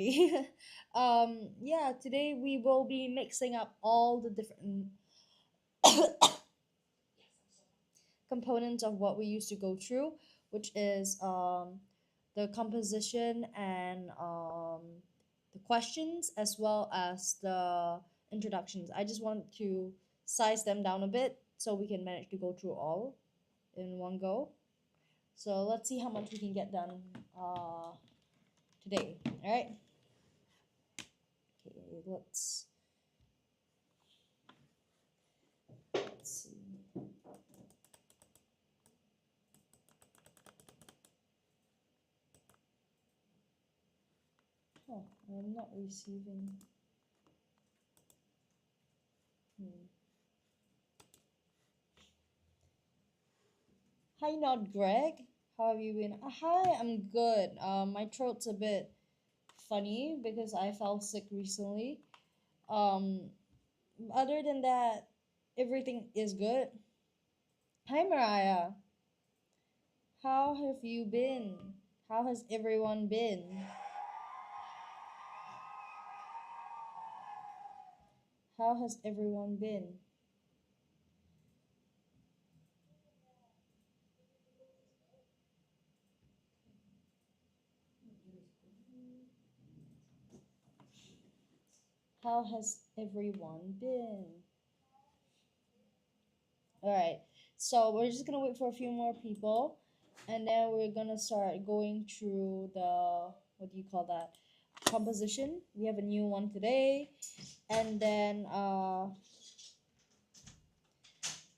Yeah, today we will be mixing up all the different components of what we used to go through, which is the composition and the questions as well as the introductions. I just want to size them down a bit so we can manage to go through all in one go. So let's see how much we can get done today. All right. Okay, let's see. Oh, I'm not receiving. Hmm. Hi, not Greg. How have you been? Hi, I'm good. My throat's a bit funny because I fell sick recently. Um, Other than that, everything is good. Hi, Mariah. How have you been? How has everyone been? How has everyone been? How has everyone been? All right. So we're just gonna wait for a few more people, and then we're gonna start going through the what do you call that composition. We have a new one today, and then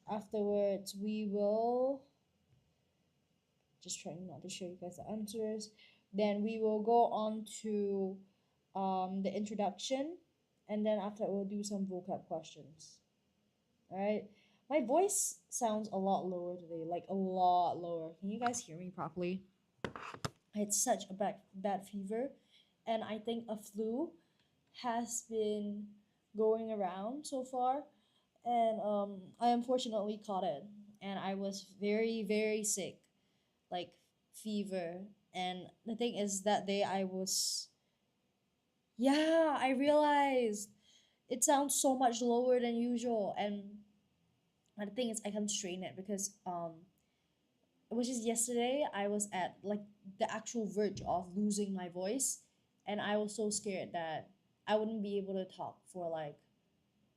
afterwards we will just trying not to show you guys the answers. Then we will go on to the introduction, and then after we'll do some vocab questions. All right. My voice sounds a lot lower today, like a lot lower. Can you guys hear me properly? I had such a bad fever, and I think a flu has been going around so far, and I unfortunately caught it, and I was very sick, like fever. And the thing is, that day I was, yeah, I realized it sounds so much lower than usual, and the thing is, I can't strain it because which is yesterday I was at like the actual verge of losing my voice, and I was so scared that I wouldn't be able to talk for like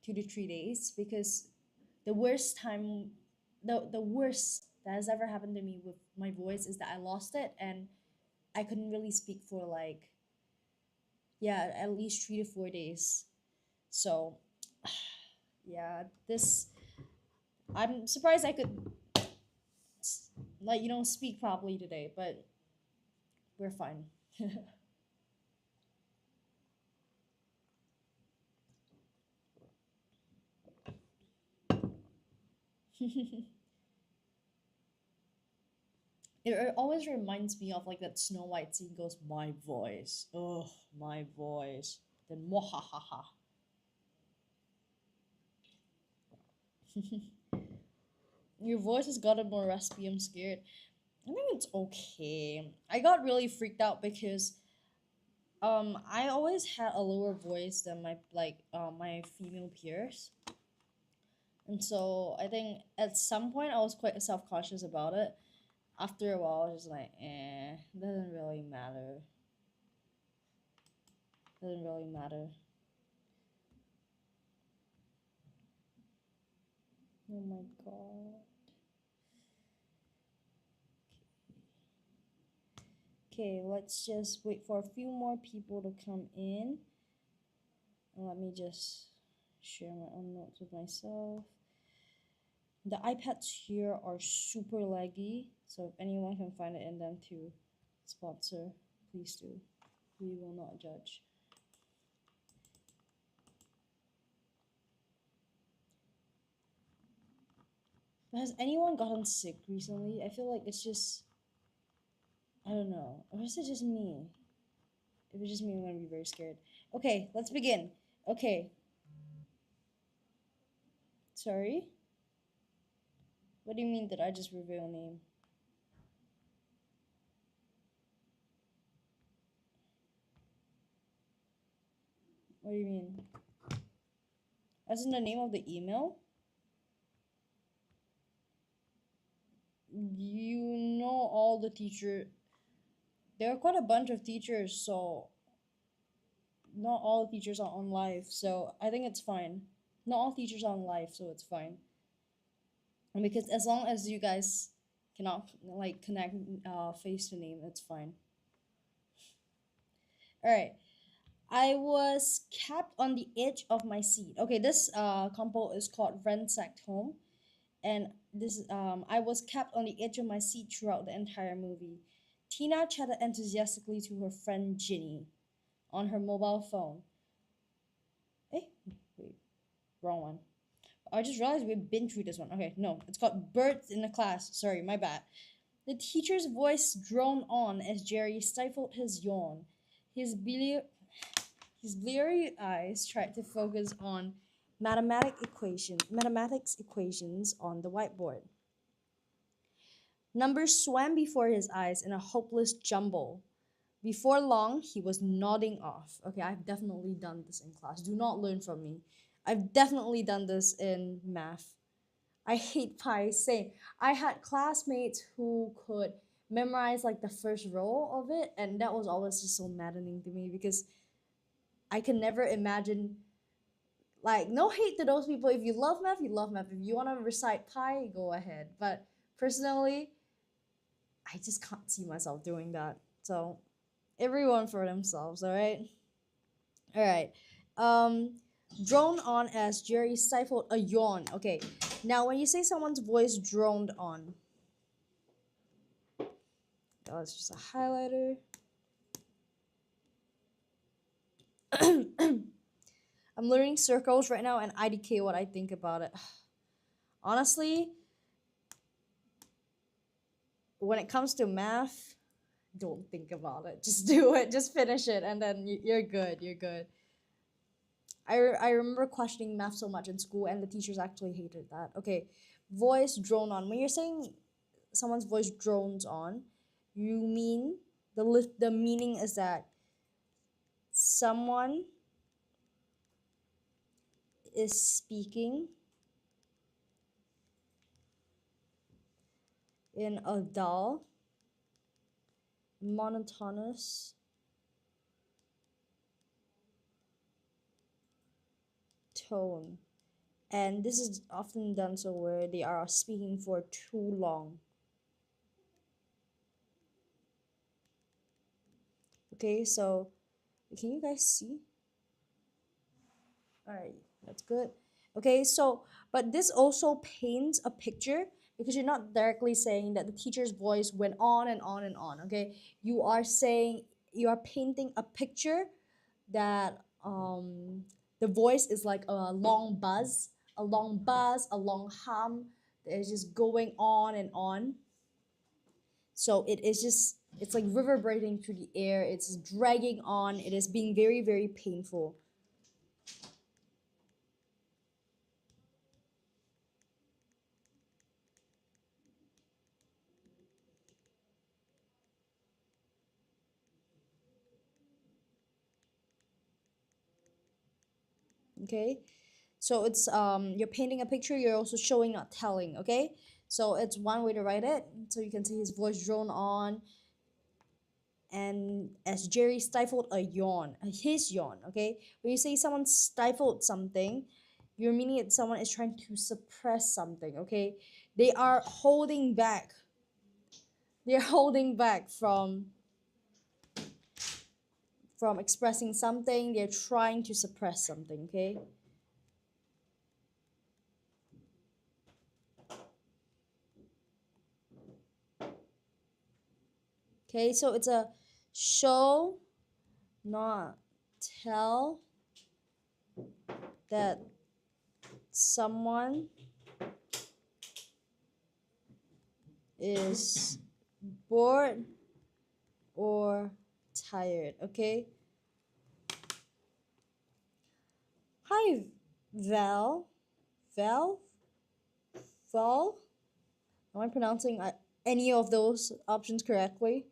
2 to 3 days because the worst time the worst that has ever happened to me with my voice is that I lost it, and I couldn't really speak for like, yeah, at least 3 to 4 days. So yeah, this I'm surprised I could like speak properly today, but we're fine. It always reminds me of like that Snow White scene goes, my voice. Oh, my voice. Then mwahahaha. Your voice has gotten more raspy. I'm scared. I think it's okay. I got really freaked out because I always had a lower voice than my female peers. And so I think at some point I was quite self conscious about it. After a while I was just like, doesn't really matter. Doesn't really matter. Oh my god. Okay, let's just wait for a few more people to come in. And let me just share my own notes with myself. The iPads here are super laggy, so if anyone can find it in them to sponsor, please do. We will not judge. But has anyone gotten sick recently? I feel like it's just, I don't know. Or is it just me? If it's just me, I'm gonna be very scared. Okay, let's begin. Okay, sorry. What do you mean, did I just reveal a name? What do you mean? As in the name of the email? You know all the teacher. There are quite a bunch of teachers, so not all teachers are on live. So I think it's fine. Not all teachers are on live, so it's fine. And because as long as you guys cannot like connect face to name, it's fine. All right. I was kept on the edge of my seat. Okay, this compo is called Ransacked Home, and this I was kept on the edge of my seat throughout the entire movie. Tina chatted enthusiastically to her friend Ginny on her mobile phone. Eh, wait, wrong one. I just realized we've been through this one. Okay, no, it's called Birds in the Class. Sorry, my bad. The teacher's voice droned on as Jerry stifled his yawn. His his bleary eyes tried to focus on mathematics equations on the whiteboard. Numbers swam before his eyes in a hopeless jumble. Before long, he was nodding off. Okay, I've definitely done this in class. Do not learn from me. I've definitely done this in math. I hate pi. Same. I had classmates who could memorize like the first row of it, and that was always just so maddening to me because I can never imagine. Like, no hate to those people. If you love math, you love math. If you want to recite pi, go ahead. But personally, I just can't see myself doing that. So, everyone for themselves, all right? All right. Drone on as Jerry stifled a yawn. Okay. Now, when you say someone's voice droned on, that's just a highlighter. I'm learning circles right now and IDK what I think about it. Honestly, when it comes to math, don't think about it. Just do it. Just finish it, and then you're good. You're good. I remember questioning math so much in school, and the teachers actually hated that. Okay, voice drone on. When you're saying someone's voice drones on, you mean the meaning is that someone is speaking in a dull, monotonous tone. And this is often done so where they are speaking for too long. Okay, so can you guys see? All right, that's good. Okay, so but this also paints a picture because you're not directly saying that the teacher's voice went on and on and on. Okay, you are saying you are painting a picture that the voice is like a long buzz, a long hum that is just going on and on. So it is just it's like reverberating through the air. It's dragging on. It is being very very painful. Okay, so it's you're painting a picture, you're also showing not telling. Okay, so it's one way to write it. So you can see his voice drone on, and as Jerry stifled a yawn, his yawn. Okay, when you say someone stifled something, you're meaning that someone is trying to suppress something. Okay, they are holding back, they're holding back from expressing something. They're trying to suppress something. Okay, okay, so it's a show not tell that someone is bored or tired. Okay, hi Val, Val, Val, am I pronouncing any of those options correctly?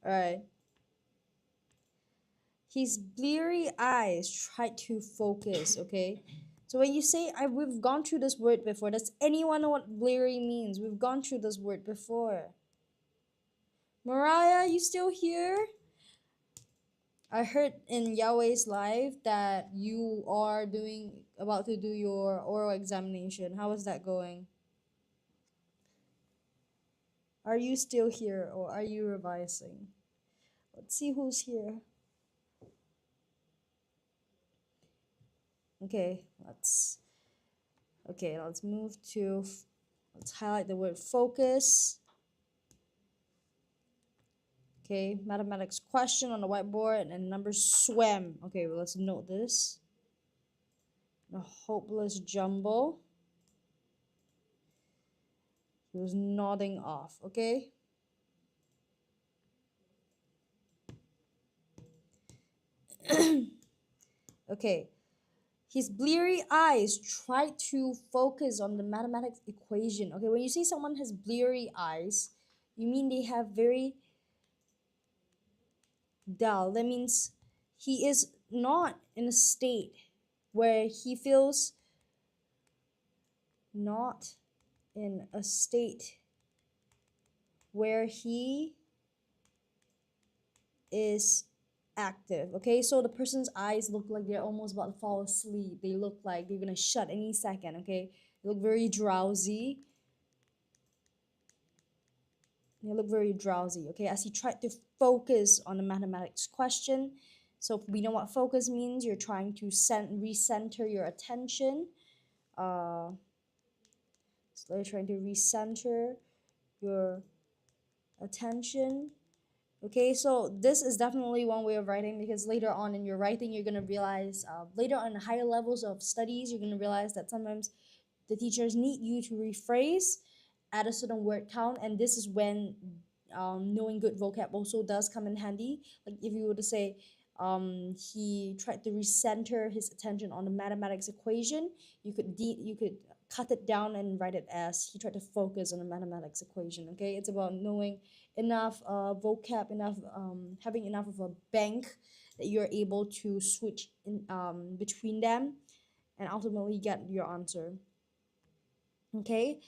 All right. His bleary eyes tried to focus, okay? So when you say we've gone through this word before, does anyone know what bleary means? We've gone through this word before. Mariah, you still here? I heard in Yahweh's live that you are about to do your oral examination. How is that going? Are you still here or are you revising? Let's see who's here. Okay, let's move to let's highlight the word focus. Okay, mathematics question on the whiteboard and numbers swam. Okay, well, let's note this. A hopeless jumble. He was nodding off, okay? Okay. His bleary eyes tried to focus on the mathematics equation. Okay, when you say someone has bleary eyes, you mean they have very dull. That means he is not in a state where he feels not in a state where he is active. Okay, so the person's eyes look like they're almost about to fall asleep. They look like they're gonna shut any second. Okay, they look very drowsy. Okay, as he tried to focus on the mathematics question. So we know what focus means. You're trying to recenter your attention. So you're trying to recenter your attention. Okay, so this is definitely one way of writing, because later on in your writing, you're going to realize, later on higher levels of studies, you're going to realize that sometimes the teachers need you to rephrase at a certain word count, and this is when knowing good vocab also does come in handy. Like if you were to say, he tried to recenter his attention on the mathematics equation, you could cut it down and write it as he tried to focus on the mathematics equation. Okay, it's about knowing enough vocab, enough having enough of a bank that you're able to switch in between them and ultimately get your answer. Okay,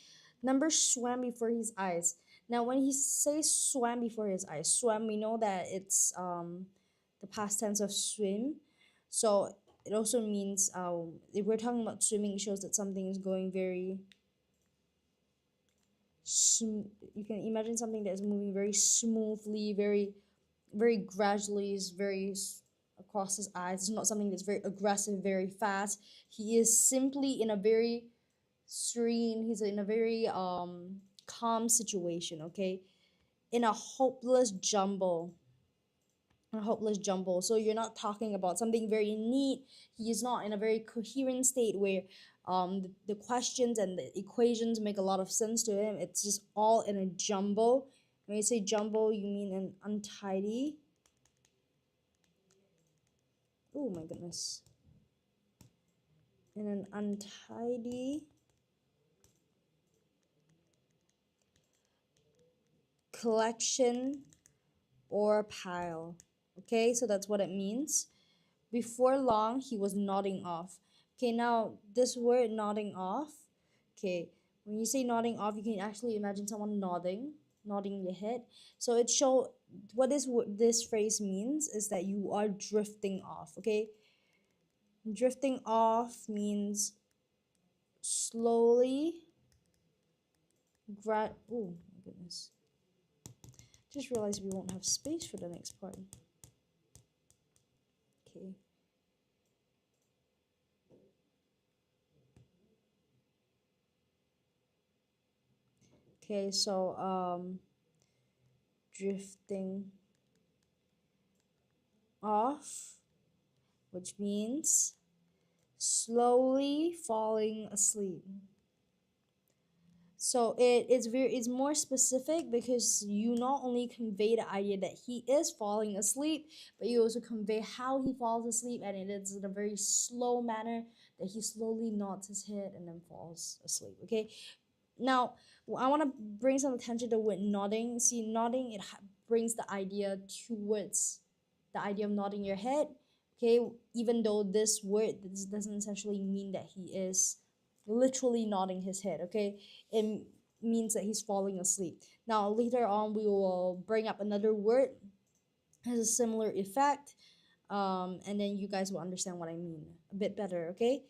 number swam before his eyes. Now when he says swam before his eyes, swam, we know that it's the past tense of swim, so it also means if we're talking about swimming, it shows that something is going very you can imagine something that is moving very smoothly, very gradually, is across his eyes. It's not something that's very aggressive, very fast. He is simply in a very serene, he's in a very calm situation, okay? In a hopeless jumble. So you're not talking about something very neat. He is not in a very coherent state where the questions and the equations make a lot of sense to him. It's just all in a jumble. When you say jumble, you mean an untidy. Oh my goodness. In an untidy collection or pile. Okay, so that's what it means. Before long, he was nodding off. Okay, now this word nodding off. Okay, when you say nodding off, you can actually imagine someone nodding your head. So it show what this phrase means is that you are drifting off. Okay, drifting off means slowly. Oh my goodness! Just realized we won't have space for the next part. Okay. Okay, so drifting off, which means slowly falling asleep. So it's more specific because you not only convey the idea that he is falling asleep, but you also convey how he falls asleep, and it is in a very slow manner that he slowly nods his head and then falls asleep. Okay, now I want to bring some attention to the word nodding. See, nodding, it brings the idea towards the idea of nodding your head. Okay, even though this doesn't essentially mean that he is literally nodding his head. Okay, it means that he's falling asleep. Now later on we will bring up another word has a similar effect, and then you guys will understand what I mean a bit better. Okay.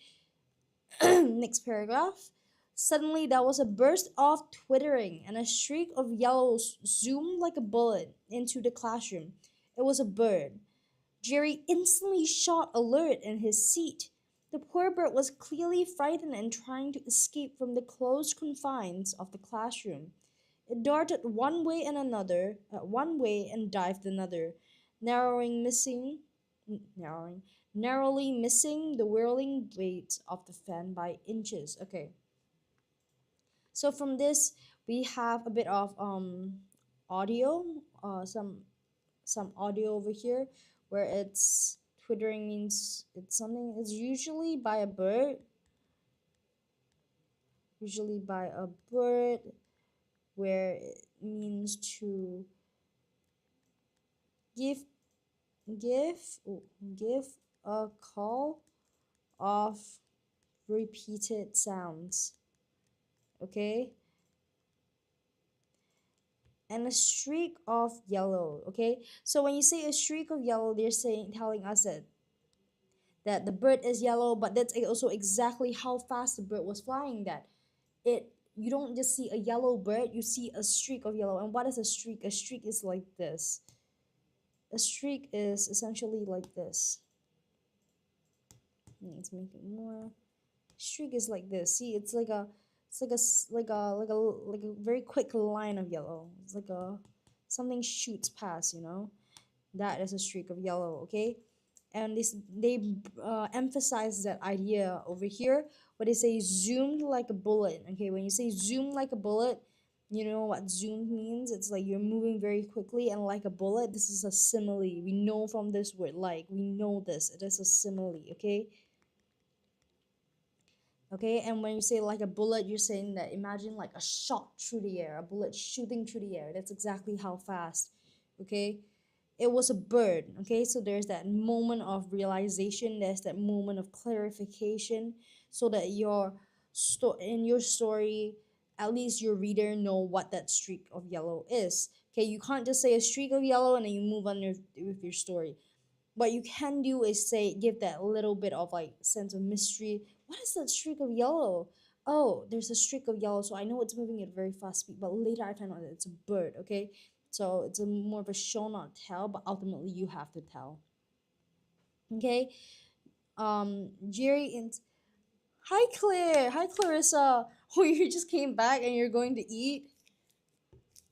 Next paragraph. Suddenly, there was a burst of twittering, and a streak of yellow zoomed like a bullet into the classroom. It was a bird. Jerry instantly shot alert in his seat. The poor bird was clearly frightened and trying to escape from the closed confines of the classroom. It darted one way and dived another, narrowing missing narrowing narrowly missing the whirling blades of the fan by inches. Okay. So from this we have a bit of audio, some audio over here where it's twittering means it's usually by a bird where it means to give give give a call of repeated sounds. Okay, and a streak of yellow. Okay, so when you say a streak of yellow, they're telling us that the bird is yellow, but that's also exactly how fast the bird was flying. That it you don't just see a yellow bird, you see a streak of yellow. And what is a streak? A streak is like this. A streak is essentially like this. Let's make it more. Streak is like this. See, it's like a very quick line of yellow. It's like a something shoots past. That is a streak of yellow. Okay, and they emphasize that idea over here. What they say, zoomed like a bullet. Okay, when you say zoom like a bullet, you know what zoom means. It's like you're moving very quickly, and like a bullet. This is a simile. We know from this word, like we know this. It is a simile. Okay. Okay, and when you say like a bullet, you're saying that imagine like a shot through the air, a bullet shooting through the air. That's exactly how fast. Okay, it was a bird. Okay, so there's that moment of realization, there's that moment of clarification, so that in your story, at least your reader know what that streak of yellow is. Okay, you can't just say a streak of yellow and then you move on with your story. What you can do is say, give that little bit of like sense of mystery. What is that streak of yellow? Oh, there's a streak of yellow, so I know it's moving at a very fast speed, but later I find out that it's a bird. Okay, so it's a more of a show not tell, but ultimately you have to tell. Okay. Jerry and Hi Claire, hi Clarissa. Oh, you just came back and you're going to eat.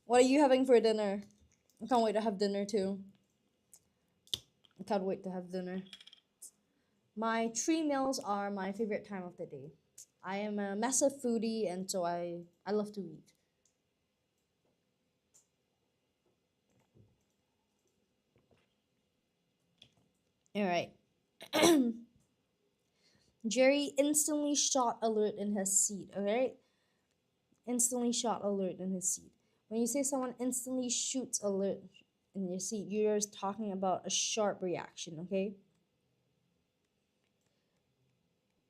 What are you having for dinner? I can't wait to have dinner too. I can't wait to have dinner. My 3 meals are my favorite time of the day. I am a massive foodie, and so I love to eat. All right. Jerry instantly shot alert in his seat. All right. Instantly shot alert in his seat. When you say someone instantly shoots alert in your seat, you're talking about a sharp reaction. Okay.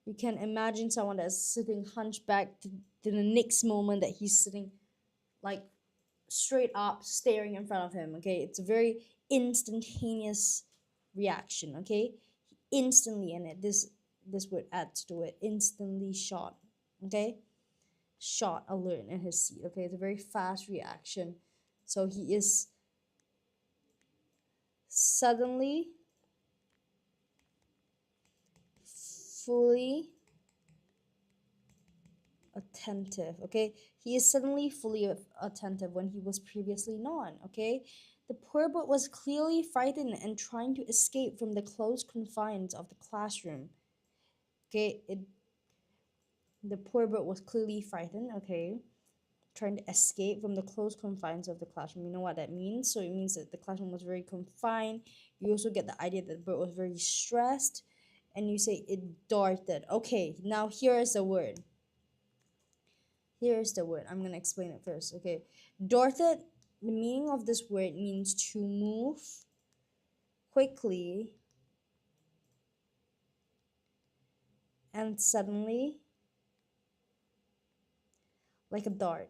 You can imagine someone that's sitting hunchback to the next moment that he's sitting like straight up staring in front of him. Okay, it's a very instantaneous reaction. Okay, instantly, and this word adds to it, instantly shot. Okay, shot alert in his seat. Okay, it's a very fast reaction. So he is suddenly fully attentive. Okay, he is suddenly fully attentive when he was previously not. Okay, the poor boy was clearly frightened and trying to escape from the closed confines of the classroom. Okay, the poor boy was clearly frightened. Okay, trying to escape from the closed confines of the classroom. You know what that means? So it means that the classroom was very confined. You also get the idea that the bird was very stressed, and you say it darted. Okay, now here is the word. Here's the word. I'm going to explain it first. Okay. Darted, the meaning of this word means to move quickly, and suddenly, like a dart.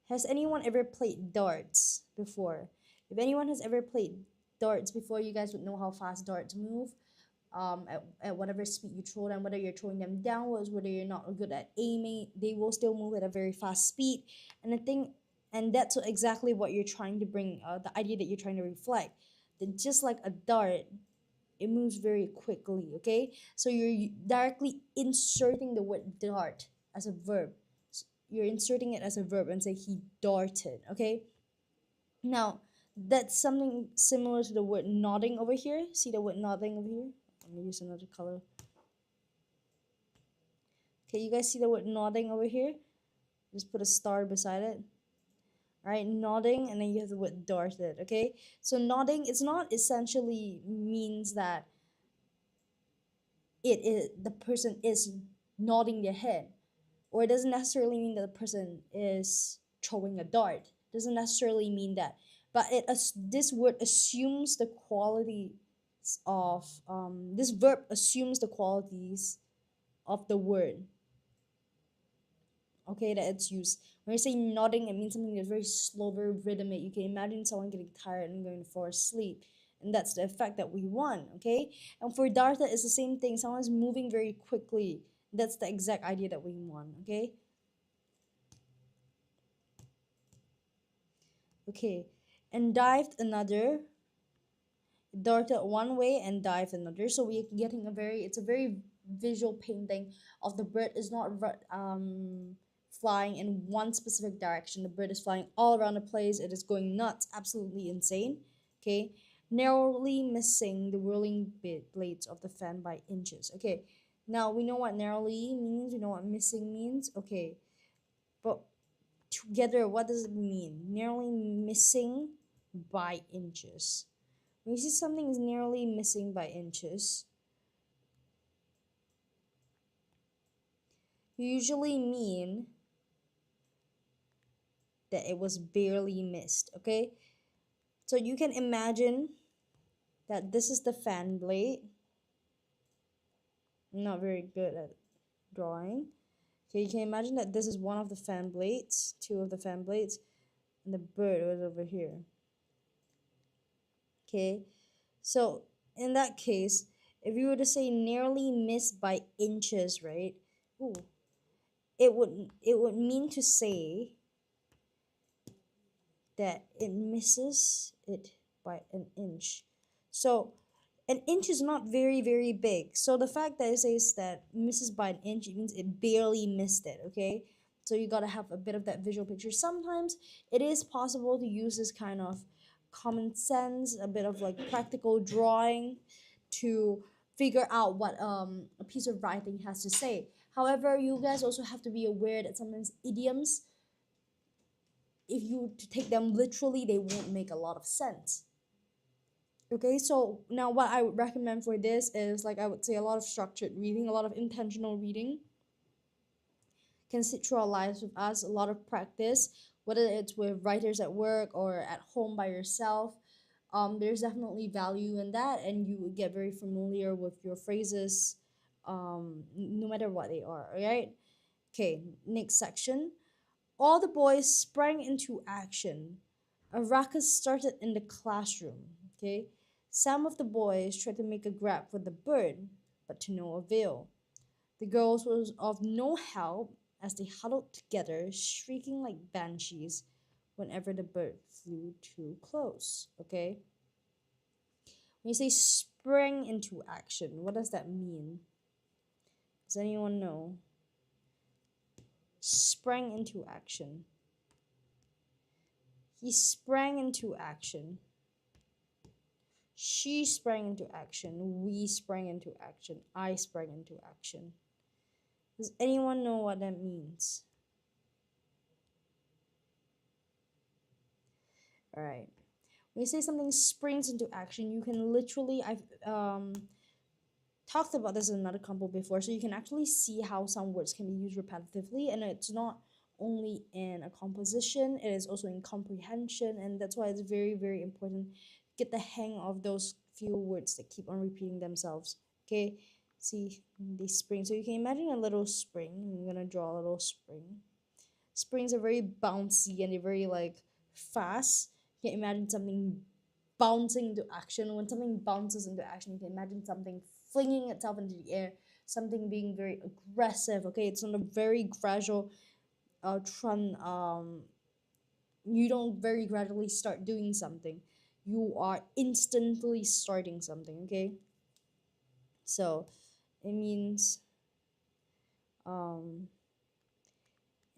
Has anyone ever played darts before? If anyone has ever played darts before, you guys would know how fast darts move. At whatever speed you throw them, whether you're throwing them downwards, whether you're not good at aiming, they will still move at a very fast speed. And I think, and that's exactly what you're trying to bring, the idea that you're trying to reflect. That just like a dart, it moves very quickly, okay? So you're directly inserting the word dart as a verb. You're inserting it as a verb and say he darted, okay? Now, that's something similar to the word nodding over here. See the word nodding over here? Let me use another color. Okay, you guys see the word nodding over here? Just put a star beside it. All right, nodding, and then you have the word darted, okay? So nodding, it's not essentially means that it is the person is nodding their head, or it doesn't necessarily mean that the person is throwing a dart. It doesn't necessarily mean that, but this word assumes the quality of this verb assumes the qualities of the word, okay, that it's used. When you say nodding, it means something that's very slow, very rhythmic. You can imagine someone getting tired and going to fall asleep, and that's the effect that we want, okay? And for darta, it's the same thing. Someone's moving very quickly. That's the exact idea that we want, okay? Okay, and dived another, darted one way and dived another. So we're getting it's a very visual painting of the bird is not flying in one specific direction. The bird is flying all around the place. It is going nuts, absolutely insane. Okay, narrowly missing the whirling blades of the fan by inches. Okay, now we know what narrowly means. We know what missing means. Okay, but together, what does it mean? Narrowly missing by inches. When you see something is nearly missing by inches, you usually mean that it was barely missed, okay? So you can imagine that this is the fan blade. I'm not very good at drawing. Okay, you can imagine that this is one of the fan blades, two of the fan blades, and the bird was over here. Okay, so in that case, if you were to say nearly missed by inches, right? Ooh, it would mean to say that it misses it by an inch. So an inch is not very, very big. So the fact that it says that misses by an inch, it means it barely missed it, okay? So you gotta have a bit of that visual picture. Sometimes it is possible to use this kind of common sense, a bit of like practical drawing to figure out what a piece of writing has to say. However, you guys also have to be aware that sometimes idioms, if you to take them literally, they won't make a lot of sense. Okay, so now what I would recommend for this is, like I would say, a lot of structured reading, a lot of intentional reading can sit through our lives with us, a lot of practice, whether it's with writers at work or at home by yourself. There's definitely value in that, and you would get very familiar with your phrases, no matter what they are, all right? Okay, next section. All the boys sprang into action. A ruckus started in the classroom. Okay, some of the boys tried to make a grab for the bird, but to no avail. The girls was of no help as they huddled together, shrieking like banshees whenever the bird flew too close. Okay, when you say sprang into action, what does that mean? Does anyone know? Sprang into action. He sprang into action. She sprang into action. We sprang into action. I sprang into action. Does anyone know what that means? All right. When you say something springs into action, you can literally, I've talked about this in another compo before, so you can actually see how some words can be used repetitively, and it's not only in a composition, it is also in comprehension, and that's why it's very, very important to get the hang of those few words that keep on repeating themselves. Okay, see the spring. So you can imagine a little spring. I'm gonna draw a little spring. Springs are very bouncy and they're very like fast. You can imagine something bouncing into action. When something bounces into action, you can imagine something flinging itself into the air, something being very aggressive. Okay, it's on a very gradual you don't very gradually start doing something. You are instantly starting something. Okay, so it means um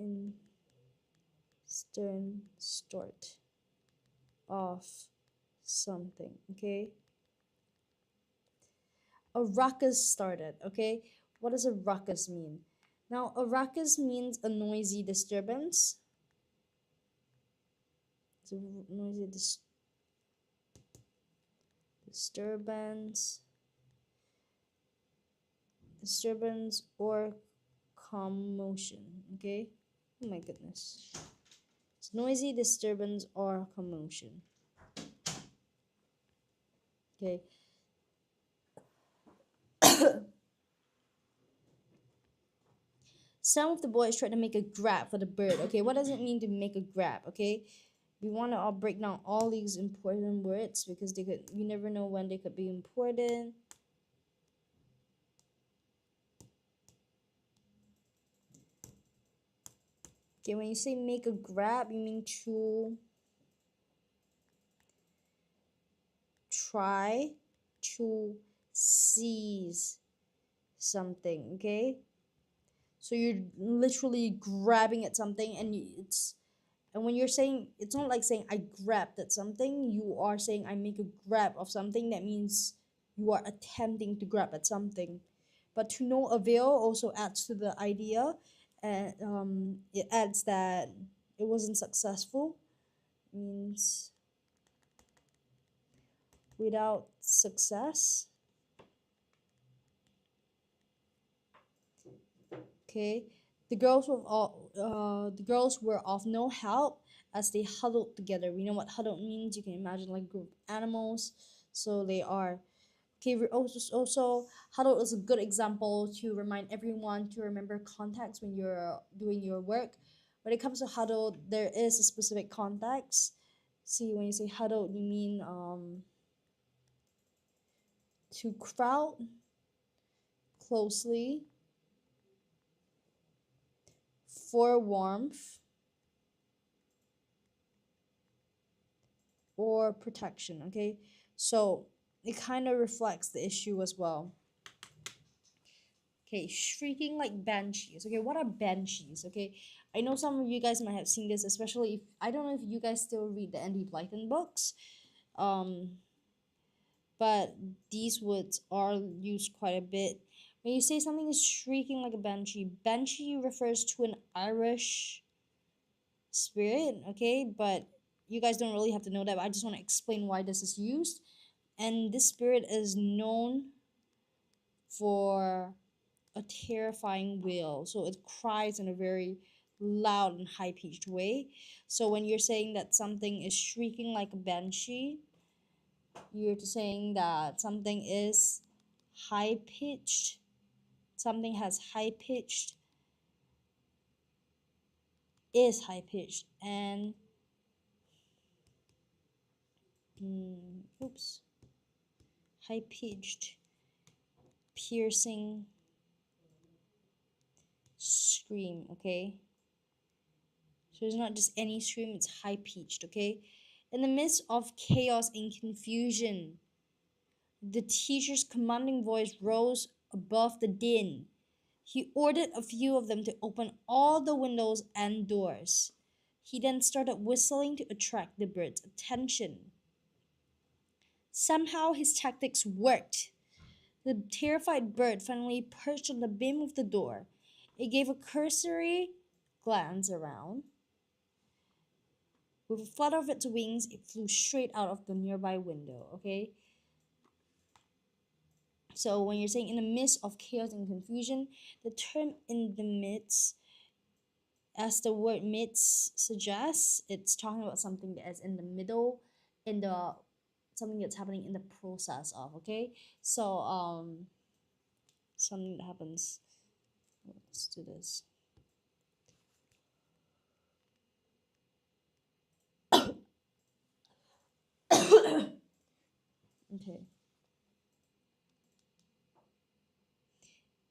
instant start of something. Okay, a ruckus started. Okay, what does a ruckus mean? Now a ruckus means a noisy disturbance. It's a noisy disturbance or commotion. Okay, oh my goodness, it's noisy disturbance or commotion. Okay. Some of the boys try to make a grab for the bird. Okay, what does it mean to make a grab? Okay, we want to all break down all these important words because you never know when they could be important. Okay, when you say make a grab, you mean to try to seize something. Okay, so you're literally grabbing at something, and and when you're saying, it's not like saying I grabbed at something, you are saying I make a grab of something. That means you are attempting to grab at something. But to no avail also adds to the idea, and it adds that it wasn't successful. Means without success. Okay, the girls were of no help as they huddled together. We know what huddled means. You can imagine like a group of animals. So they are. Okay, also huddle is a good example to remind everyone to remember context when you're doing your work. When it comes to huddle, there is a specific context. See, when you say huddle, you mean to crowd closely for warmth or protection. Okay, so it kind of reflects the issue as well. Okay, shrieking like banshees. Okay, what are banshees? Okay, I know some of you guys might have seen this, especially if I don't know if you guys still read the Andy Blyton books, um, but these words are used quite a bit. When you say something is shrieking like a banshee refers to an Irish spirit. Okay, but you guys don't really have to know that. But I just want to explain why this is used, and this spirit is known for a terrifying wail. So it cries in a very loud and high pitched way. So when you're saying that something is shrieking like a banshee, you're saying that something is high pitched. Something has high pitched, is high pitched, and oops, high pitched, piercing scream. Okay, so it's not just any scream, it's high pitched. Okay, in the midst of chaos and confusion, the teacher's commanding voice rose above the din. He ordered a few of them to open all the windows and doors. He then started whistling to attract the bird's attention. Somehow his tactics worked. The terrified bird finally perched on the beam of the door. It gave a cursory glance around. With a flutter of its wings, it flew straight out of the nearby window. Okay? So when you're saying in the midst of chaos and confusion, the term in the midst, as the word midst suggests, it's talking about something that is in the middle, in the something that's happening in the process of, okay? So something that happens, let's do this. Okay,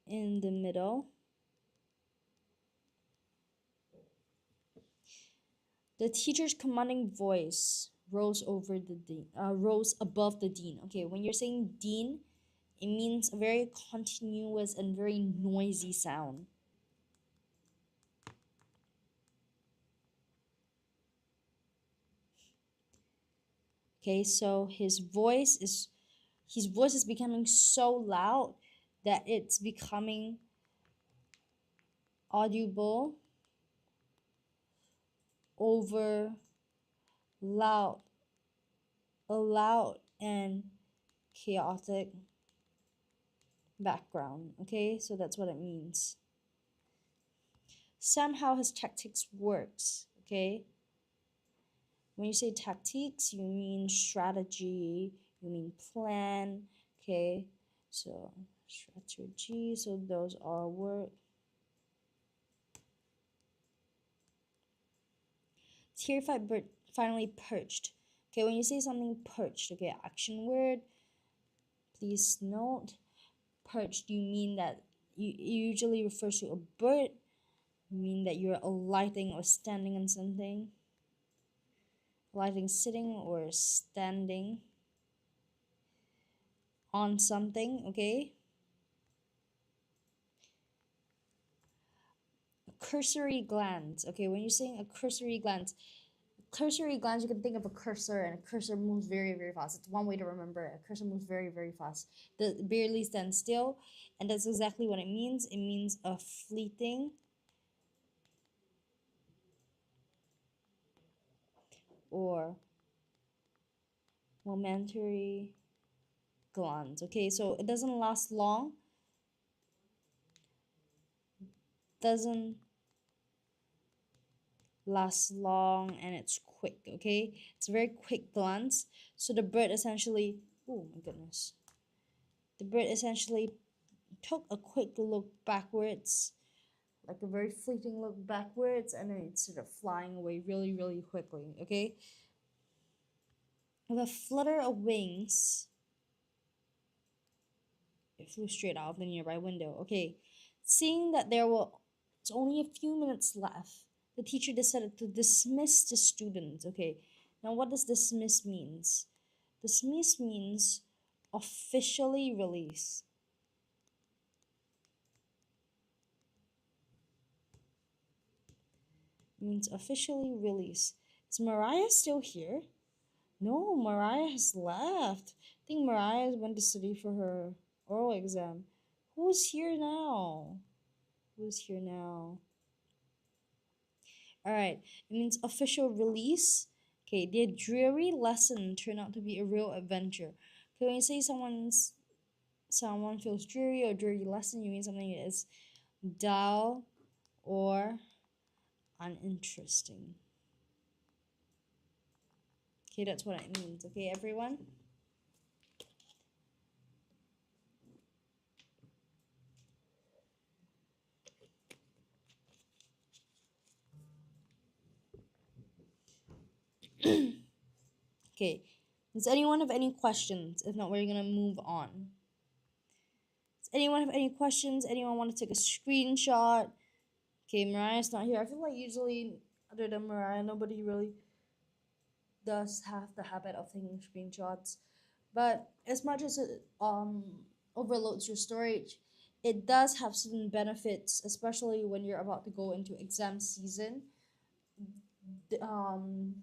in the middle, the teacher's commanding voice rose above the dean. Okay, when you're saying dean, it means a very continuous and very noisy sound. Okay, so his voice is becoming so loud that it's becoming audible over loud, a loud and chaotic background. Okay, so that's what it means. Somehow his tactics works. Okay, when you say tactics, you mean strategy, you mean plan. Okay, so strategy, so those are words. Terrified bird finally perched. Okay, when you say something perched, okay, action word, please note, perched, you mean that you usually refers to a bird, you mean that you're alighting or standing on something, alighting, sitting or standing on something, okay? A cursory glance, okay, when you're saying a cursory glance, you can think of a cursor, and a cursor moves very, very fast. It's one way to remember it. A cursor moves very, very fast. It barely stands still, and that's exactly what it means. It means a fleeting or momentary glance. Okay, so it doesn't last long, doesn't last long, and it's quick. Okay, it's a very quick glance. So the bird essentially, oh my goodness, the bird essentially took a quick look backwards, like a very fleeting look backwards, and then it's sort of flying away really, really quickly. Okay, with a flutter of wings, it flew straight out of the nearby window. Okay, seeing that there were it's only a few minutes left, the teacher decided to dismiss the students. Okay, now what does dismiss means? Dismiss means officially release. It means officially release. Is Mariah still here? No, Mariah has left. I think Mariah went to study for her oral exam. Who's here now? Who's here now? Alright, it means official release. Okay, their dreary lesson turned out to be a real adventure. Okay, when you say someone feels dreary or dreary lesson, you mean something that is dull or uninteresting. Okay, that's what it means. Okay, everyone? Okay, does anyone have any questions? If not, we're gonna move on. Does anyone have any questions? Anyone want to take a screenshot? Okay, Mariah's not here. I feel like usually, other than Mariah, nobody really does have the habit of taking screenshots. But as much as it overloads your storage, it does have certain benefits, especially when you're about to go into exam season. Um,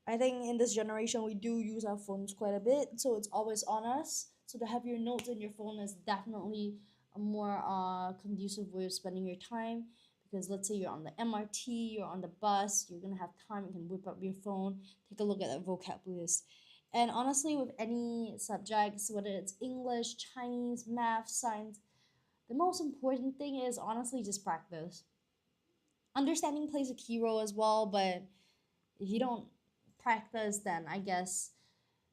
I think in this generation we do use our phones quite a bit, so it's always on us. So to have your notes in your phone is definitely a more conducive way of spending your time. Because let's say you're on the MRT, you're on the bus, you're gonna have time. You can whip up your phone, take a look at that vocab list. And honestly, with any subjects, whether it's English, Chinese, math, science, the most important thing is honestly just practice. Understanding plays a key role as well, but if you don't practice, then I guess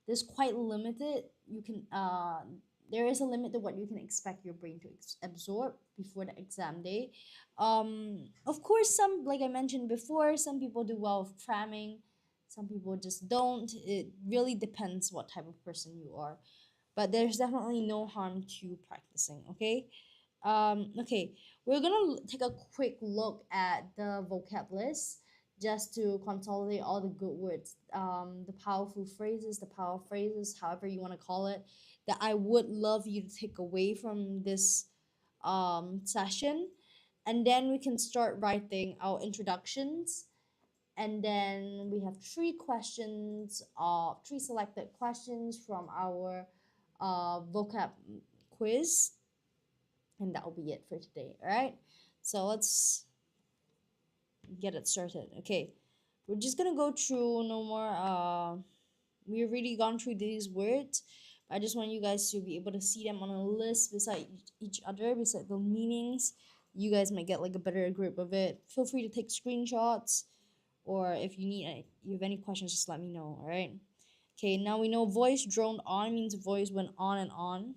there's quite limited. You can there is a limit to what you can expect your brain to absorb before the exam day. Of course, some, like I mentioned before, some people do well with cramming, some people just don't. It really depends what type of person you are, but there's definitely no harm to practicing. Okay. Okay, we're gonna take a quick look at the vocab list just to consolidate all the good words, the powerful phrases, the power phrases, however you want to call it, that I would love you to take away from this session. And then we can start writing our introductions. And then we have three selected questions from our vocab quiz, and that'll be it for today. All right, so let's get it started. Okay, we're just gonna go through no more we've already gone through these words. I just want you guys to be able to see them on a list beside each other, beside the meanings. You guys might get like a better grip of it. Feel free to take screenshots, or if you have any questions, just let me know. All right. Okay, now we know voice droned on means voice went on and on.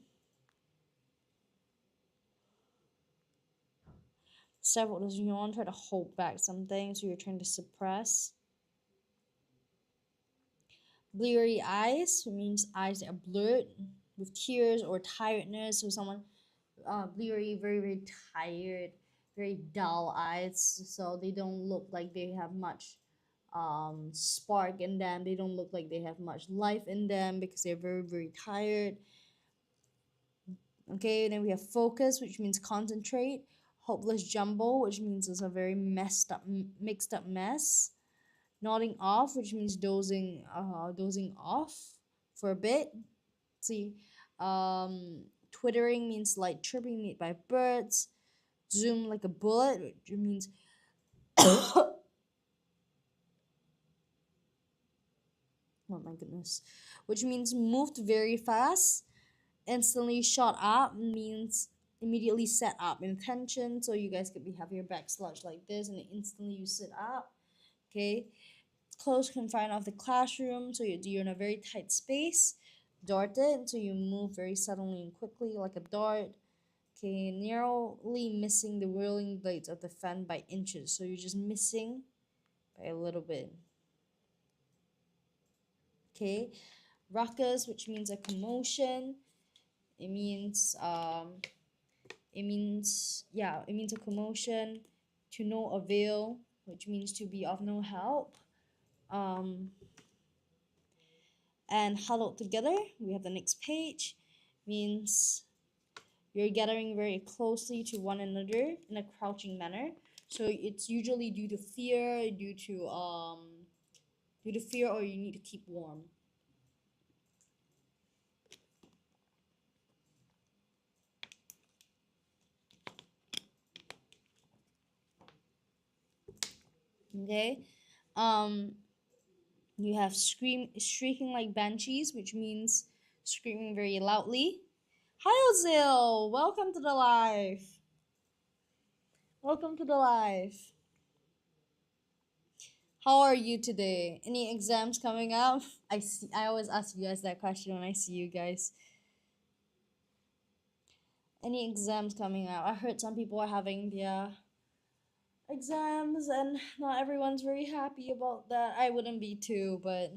Several does you want to try to hold back something, so you're trying to suppress. Bleary eyes means eyes that are blurred with tears or tiredness. So someone bleary, very very tired, very dull eyes. So they don't look like they have much spark in them. They don't look like they have much life in them because they're very very tired. Okay, then we have focus, which means concentrate. Hopeless jumble, which means it's a very mixed up mess. Nodding off, which means dozing off for a bit. See, twittering means like chirping made by birds. Zoom like a bullet, which means oh my goodness, which means moved very fast. Instantly shot up means immediately set up intention. So you guys could be having your back slouched like this, and instantly you sit up. Okay, close confine of the classroom, so you're in a very tight space. Darted, so you move very suddenly and quickly like a dart. Okay, narrowly missing the whirling blades of the fan by inches, so you're just missing by a little bit. Okay, ruckus, which means a commotion. It means it means a commotion. To no avail, which means to be of no help. Um, and huddled together, we have the next page, means you're gathering very closely to one another in a crouching manner. So it's usually due to fear, or you need to keep warm. Okay. um you have shrieking like banshees, which means screaming very loudly. Hi Ozil, welcome to the live. Welcome to the live. How are you today? Any exams coming up? I always ask you guys that question when I see you guys. Any exams coming out? I heard some people are having their exams, and not everyone's very happy about that. I wouldn't be too, but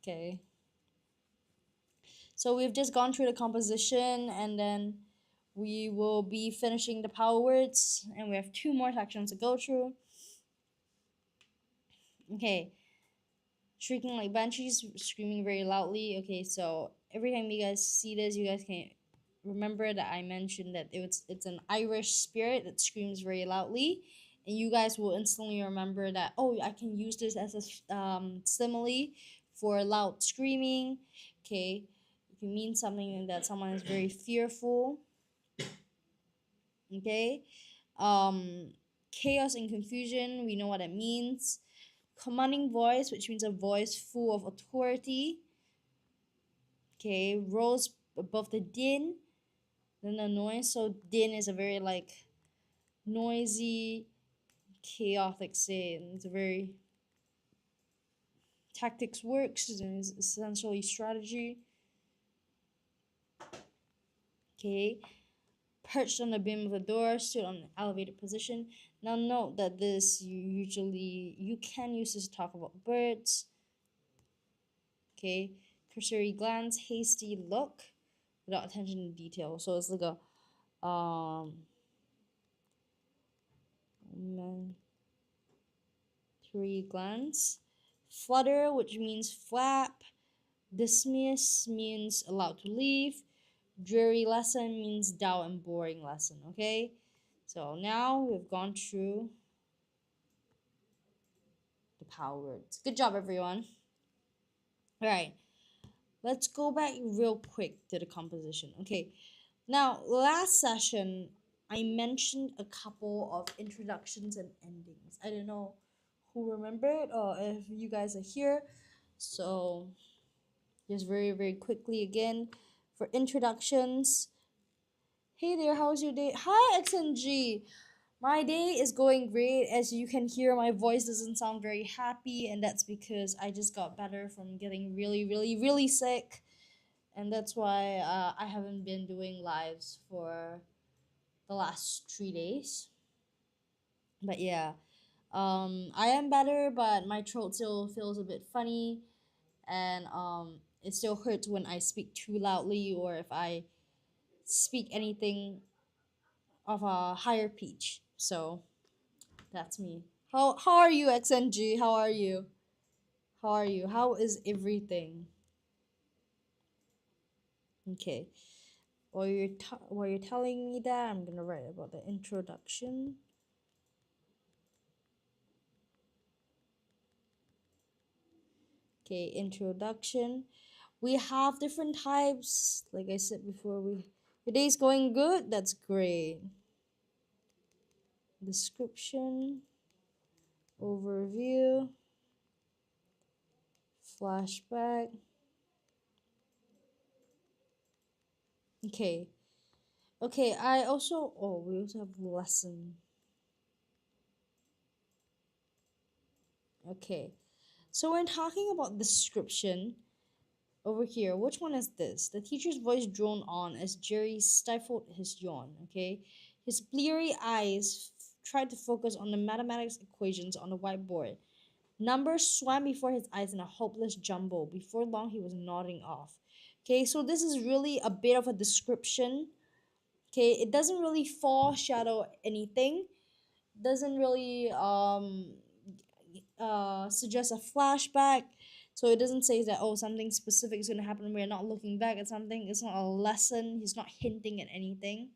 okay. So we've just gone through the composition, and then we will be finishing the power words, and we have two more sections to go through. Okay. Shrieking like banshees, screaming very loudly. Okay, so every time you guys see this, you guys can remember that I mentioned that it's an Irish spirit that screams very loudly, and you guys will instantly remember that, oh, I can use this as a simile for loud screaming. Okay, it can mean something that someone is very fearful. Okay, chaos and confusion, we know what it means. Commanding voice, which means a voice full of authority. Okay, rose above the din, then the noise. So din is a very like noisy, chaotic scene. It's a very tactics works is essentially strategy. Okay, perched on the beam of the door, stood on an elevated position. Now note that this you can use this to talk about birds. Okay, cursory glance, hasty look, without attention to detail. So it's like a momentary glance. Flutter, which means flap. Dismiss means allowed to leave. Dreary lesson means dull and boring lesson. Okay, so now we've gone through the power words. Good job, everyone. All right, let's go back real quick to the composition. Okay, now last session I mentioned a couple of introductions and endings. I don't know who remembered or if you guys are here. So just very quickly again for introductions. Hey there, how's your day? Hi, XNG. My day is going great. As you can hear, my voice doesn't sound very happy, and that's because I just got better from getting really sick. And that's why I haven't been doing lives for the last 3 days. But yeah, I am better, but my throat still feels a bit funny, and it still hurts when I speak too loudly or if I speak anything of a higher pitch. So that's me. How are you, XNG? How are you? How are you? How is everything? Okay. While you're telling me that, I'm gonna write about the introduction. Okay, introduction. We have different types. Like I said before, your day's going good. That's great. Description, overview, flashback. Okay. Okay, I also we also have lesson. Okay. So when talking about description over here, which one is this? The teacher's voice droned on as Jerry stifled his yawn, okay? His bleary eyes tried to focus on the mathematics equations on the whiteboard. Numbers swam before his eyes in a hopeless jumble. Before long, he was nodding off. Okay, so this is really a bit of a description. Okay, it doesn't really foreshadow anything. Doesn't really suggest a flashback. So it doesn't say that something specific is gonna happen. We're not looking back at something. It's not a lesson. He's not hinting at anything.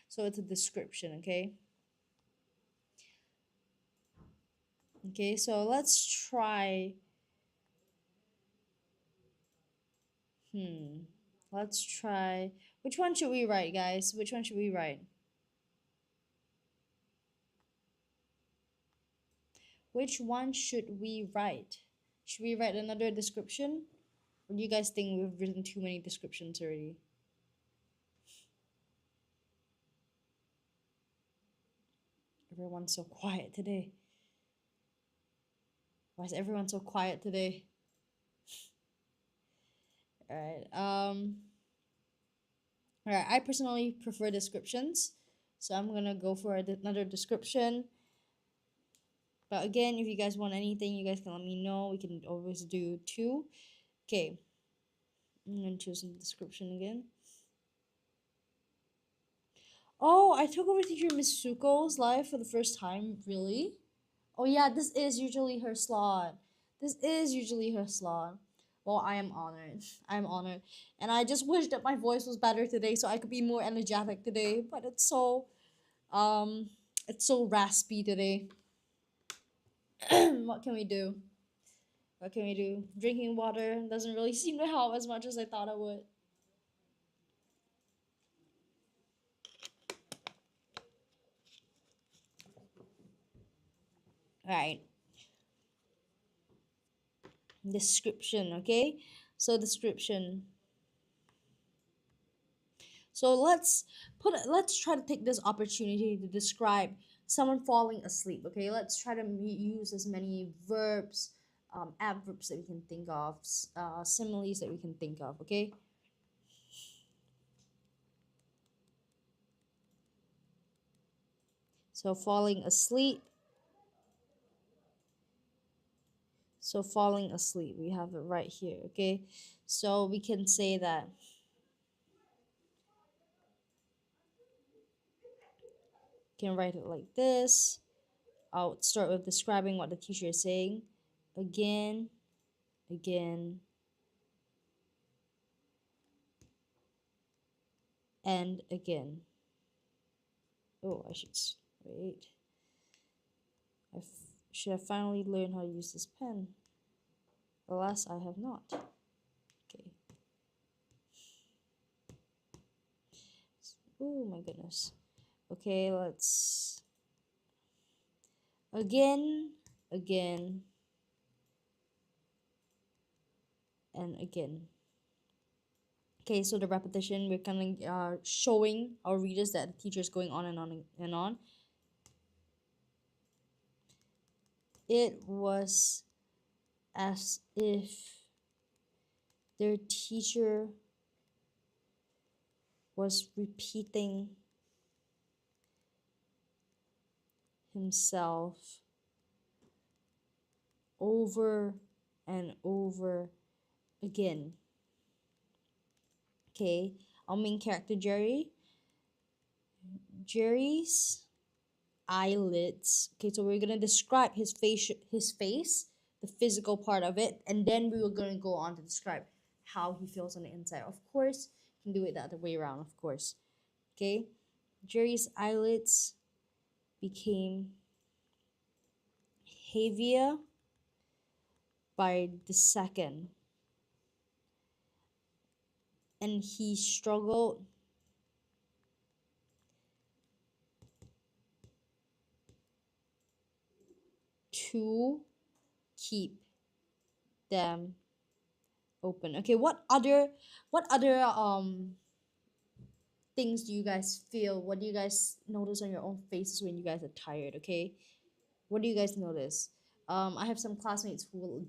So it's a description. Okay. Okay. So let's try. Let's try. Which one should we write, guys? Which one should we write? Which one should we write? Should we write another description? Or do you guys think we've written too many descriptions already? Everyone's so quiet today. Why is everyone so quiet today? Alright. Alright, I personally prefer descriptions. So I'm gonna go for another description. But again, if you guys want anything, you guys can let me know. We can always do 2. Okay. I'm gonna choose the description again. Oh, I took over teacher Miss Suko's live for the first time. Really? Oh yeah, this is usually her slot. This is usually her slot. Well, I am honored. I'm honored. And I just wish that my voice was better today so I could be more energetic today. But it's so raspy today. What can we do? What can we do? Drinking water doesn't really seem to help as much as I thought it would. Alright. Description, okay? So description. So let's try to take this opportunity to describe someone falling asleep, okay? Let's try to use as many verbs, adverbs that we can think of, similes that we can think of, okay? So falling asleep. So falling asleep, we have it right here, okay? So we can say that can write it like this. I'll start with describing what the teacher is saying. Again, again, and again. Oh, wait. Should have finally learned how to use this pen. Alas, I have not. Okay. Oh my goodness. Okay, let's again, again, and again. Okay, so the repetition, we're kind of showing our readers that the teacher is going on and on and on. It was as if their teacher was repeating himself over and over again. Okay, our main character Jerry's eyelids. Okay, so we're gonna describe his face, the physical part of it, and then we were gonna go on to describe how he feels on the inside. Of course, you can do it the other way around, of course. Okay, Jerry's eyelids became heavier by the second, and he struggled to keep them open. Okay, what other things do you guys feel? What do you guys notice on your own faces when you guys are tired? Okay, what do you guys notice? I have some classmates who will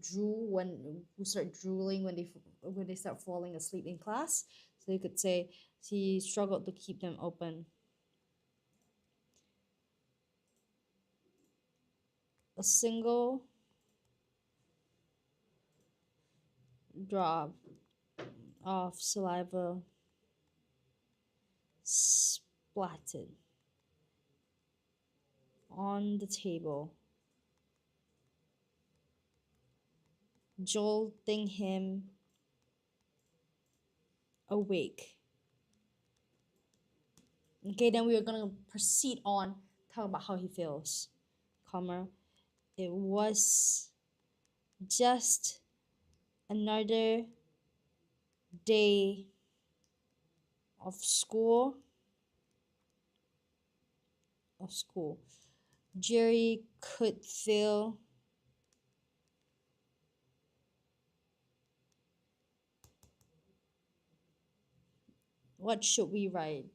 who start drooling when they start falling asleep in class. So you could say he struggled to keep them open. A single drop of saliva splattered on the table, jolting him awake. Okay, then we are gonna proceed on talk about how he feels. Comma. It was just another day of school. Jerry could feel what should we write?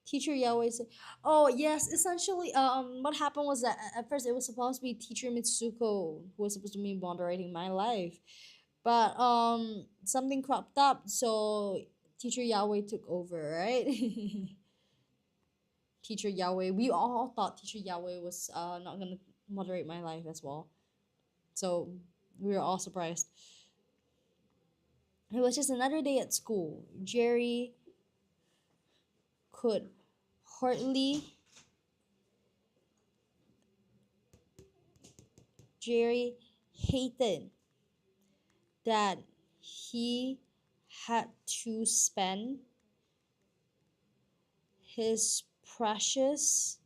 Teacher Yahweh said, "Oh yes, essentially, what happened was that at first it was supposed to be Teacher Mitsuko who was supposed to be moderating my life, but something cropped up, so Teacher Yahweh took over, right?" Teacher Yahweh, we all thought Teacher Yahweh was not gonna moderate my life as well, so we were all surprised. It was just another day at school. Could hardly Jerry hated that he had to spend his precious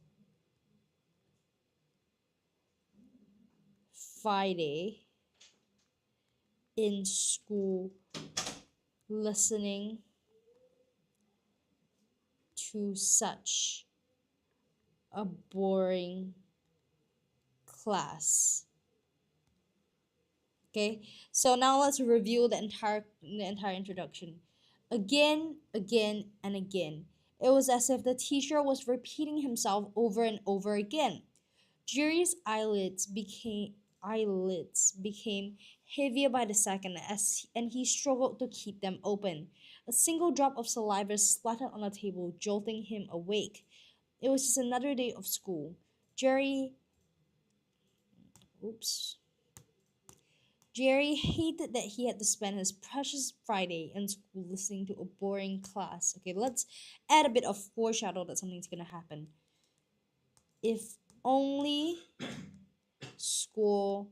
Friday in school listening to such a boring class. Okay, so now let's review the entire introduction. Again, again, and again. It was as if the teacher was repeating himself over and over again. Jerry's eyelids eyelids became heavier by the second and he struggled to keep them open. A single drop of saliva splattered on the table, jolting him awake. It was just another day of school. Jerry, oops. Jerry hated that he had to spend his precious Friday in school listening to a boring class. Okay, let's add a bit of foreshadow that something's gonna happen. If only school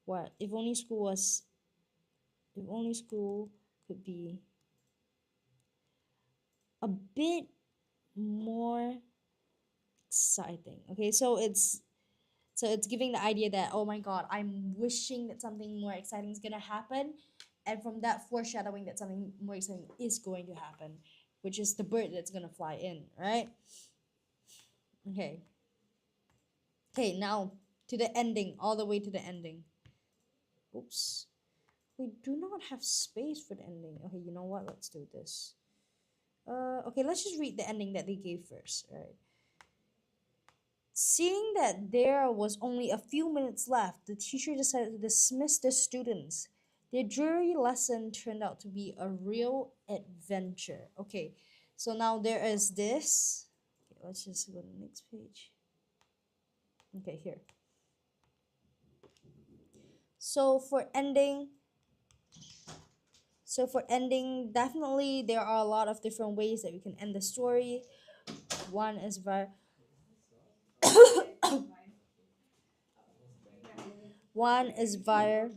what? If only school could be a bit more exciting. Okay, so it's giving the idea that, oh my god, I'm wishing that something more exciting is gonna happen, and from that foreshadowing that something more exciting is going to happen, which is the bird that's gonna fly in, right? Okay. Okay, now to the ending, all the way to the ending. Oops. We do not have space for the ending. Okay, you know what? Let's do this. Okay, let's just read the ending that they gave first, right? Seeing that there was only a few minutes left, the teacher decided to dismiss the students. Their dreary lesson turned out to be a real adventure. Okay, so now there is this. Okay, let's just go to the next page. Okay, here. So for ending, definitely there are a lot of different ways that we can end the story. One is by one is via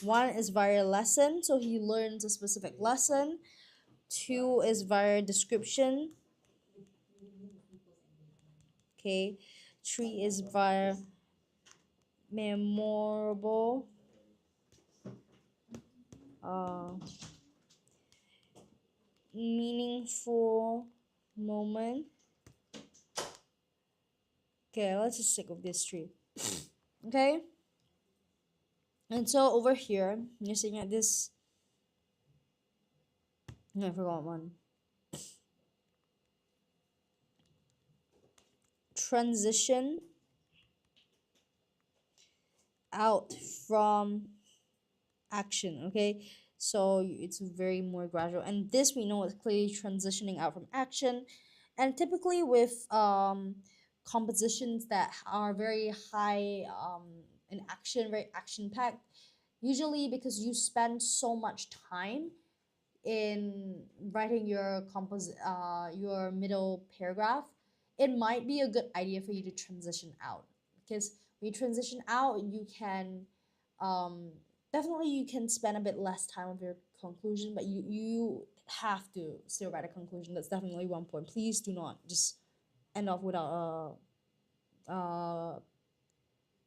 one is via lesson, so he learns a specific lesson. Two is via description. Okay. Three is via memorable uh meaningful moment. Okay, let's just stick with this three. Okay. And so over here, you're seeing at this. No, I forgot one. Transition out from action. Okay, so it's very more gradual, and this we know is clearly transitioning out from action. And typically with compositions that are very high in action, very action packed, usually because you spend so much time in writing your middle paragraph, it might be a good idea for you to transition out, because when you transition out, you can um definitely you can spend a bit less time with your conclusion, but you have to still write a conclusion. That's definitely one point. Please do not just end off without a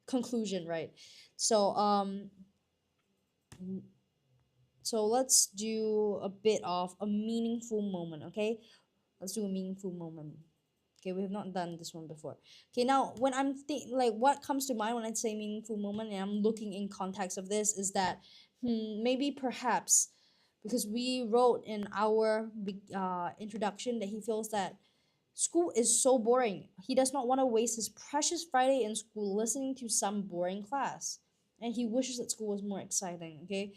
conclusion, right? So let's do a bit of a meaningful moment. Okay, let's do a meaningful moment. Okay, we have not done this one before. Okay, now when I'm like, what comes to mind when I say meaningful moment, and I'm looking in context of this, is that maybe perhaps because we wrote in our introduction that he feels that school is so boring. He does not want to waste his precious Friday in school listening to some boring class, and he wishes that school was more exciting. Okay,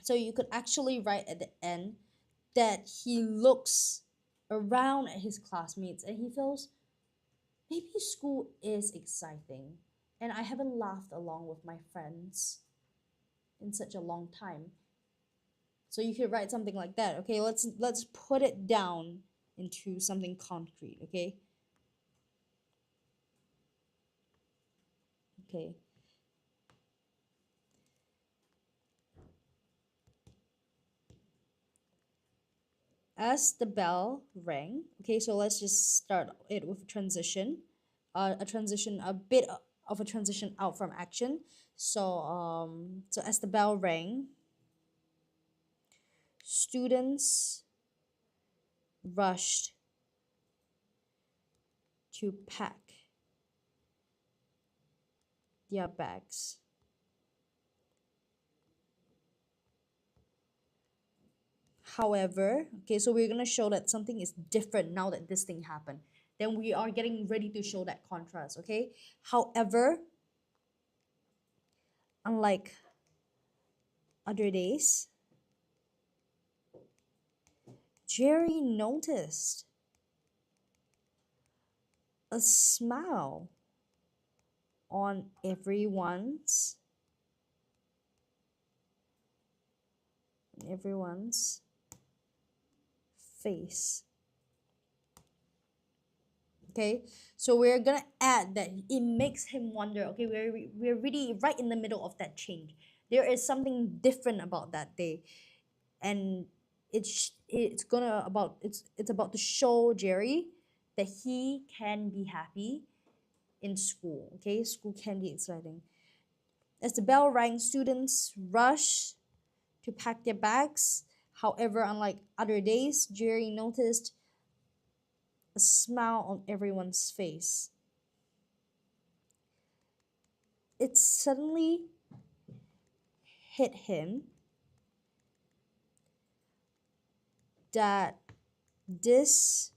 so you could actually write at the end that he looks around at his classmates and he feels maybe school is exciting and I haven't laughed along with my friends in such a long time. So you could write something like that. Okay, let's put it down into something concrete. Okay. Okay. As the bell rang, okay, so let's just start it with a transition, a bit of a transition out from action. So as the bell rang, students rushed to pack their bags. However, okay, so we're gonna show that something is different now that this thing happened. then we are getting ready to show that contrast, okay? However, unlike other days, Jerry noticed a smile on everyone's face. Okay, so we're gonna add that it makes him wonder. Okay, we're really right in the middle of that change. There is something different about that day, and it's about to show Jerry that he can be happy in school. Okay, school can be exciting. As the bell rang, students rush to pack their bags. However, unlike other days, Jerry noticed a smile on everyone's face. It suddenly hit him that this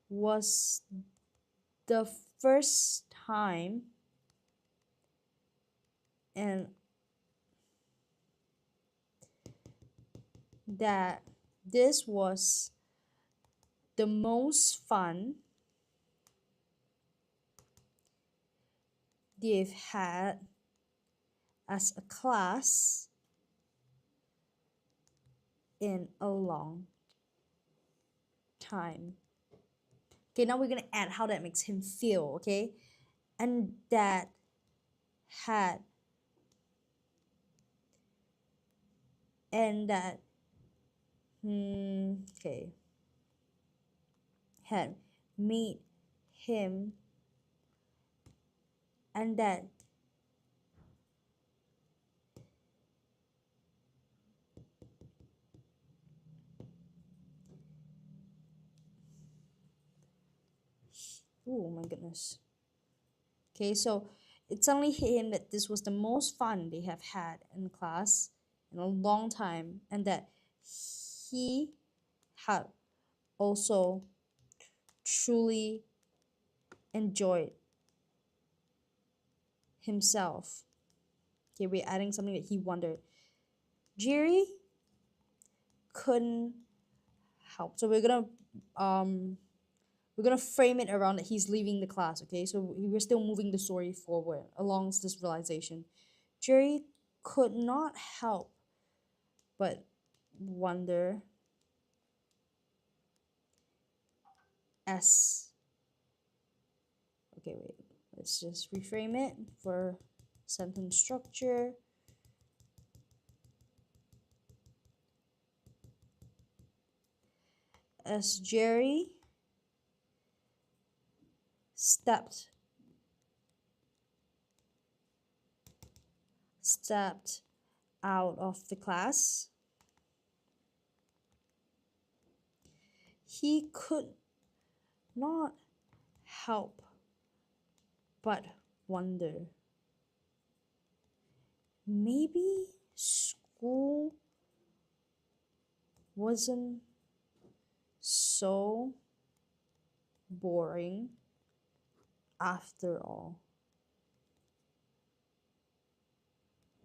was the first time and that this was the most fun they've had as a class in a long time. Okay, now we're gonna add how that makes him feel, okay? And that had and that okay had made him and that oh my goodness. Okay, so it suddenly hit him that this was the most fun they have had in class in a long time, and that he had also truly enjoyed himself. Okay, we're adding something that he wondered. Jerry couldn't help. So we're gonna frame it around that he's leaving the class. Okay, so we're still moving the story forward along this realization. Jerry could not help but wonder as okay wait let's just reframe it for sentence structure. As Jerry stepped out of the class, he could not help but wonder, maybe school wasn't so boring after all.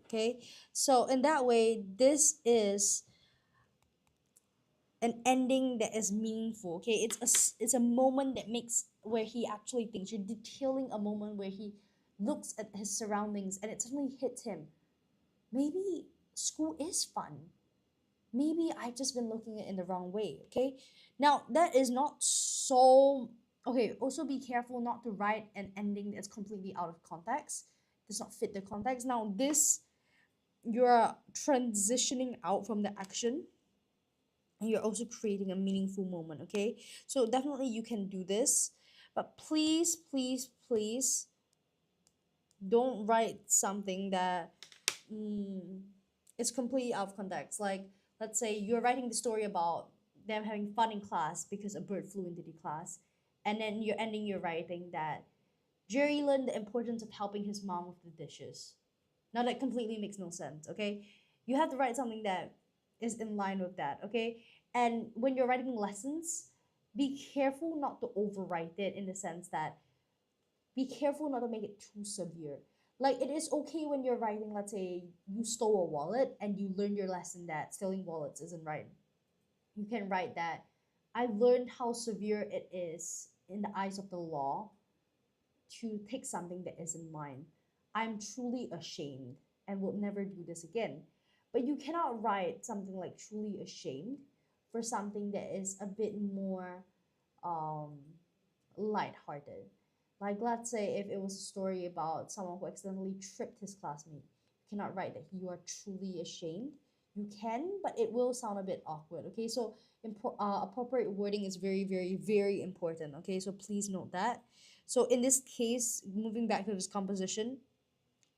Okay, so in that way, this is an ending that is meaningful. Okay, it's a moment that makes where he actually thinks. You're detailing a moment where he looks at his surroundings and it suddenly hits him. Maybe school is fun. Maybe I've just been looking at it in the wrong way. Okay, now that is not so. Okay, also be careful not to write an ending that's completely out of context, does not fit the context. Now this, you're transitioning out from the action and you're also creating a meaningful moment. Okay, so definitely you can do this, but please don't write something that is completely out of context. Like, let's say you're writing the story about them having fun in class because a bird flew into the class, and then you're ending your writing that Jerry learned the importance of helping his mom with the dishes. Now that completely makes no sense. Okay, you have to write something that is in line with that. Okay, and when you're writing lessons, be careful not to overwrite it, in the sense that be careful not to make it too severe. Like, it is okay when you're writing, let's say you stole a wallet and you learned your lesson that stealing wallets isn't right. You can write that I learned how severe it is in the eyes of the law to take something that isn't mine. I'm truly ashamed and will never do this again. But you cannot write something like truly ashamed for something that is a bit more um, lighthearted. Like, let's say if it was a story about someone who accidentally tripped his classmate, you cannot write that you are truly ashamed. You can, but it will sound a bit awkward. Okay, so appropriate wording is very, very, very important. Okay, so please note that. So in this case, moving back to this composition,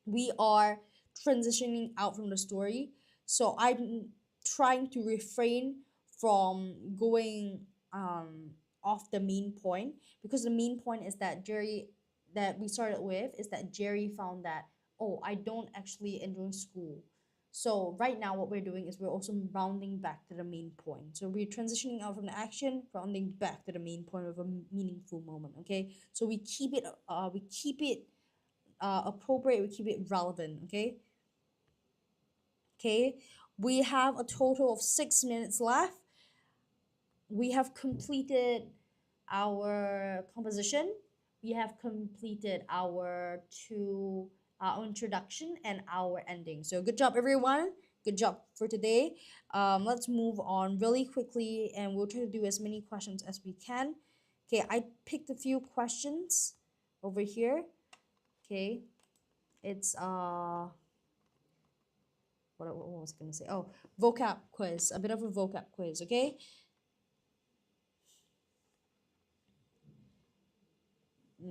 we are transitioning out from the story. So I'm trying to refrain from going off the main point, because the main point is that Jerry, that we started with, is that Jerry found that, oh, I don't actually enjoy school. So right now what we're doing is we're also rounding back to the main point. So we're transitioning out from the action, rounding back to the main point of a meaningful moment. Okay, so we keep it appropriate, we keep it relevant. Okay, okay, we have a total of 6 minutes left. We have completed our composition, we have completed our two our introduction and our ending. So good job everyone, good job for today. Let's move on really quickly and we'll try to do as many questions as we can. Okay, I picked a few questions over here. Okay, it's what was I gonna say? Oh, vocab quiz, a bit of a vocab quiz. Okay,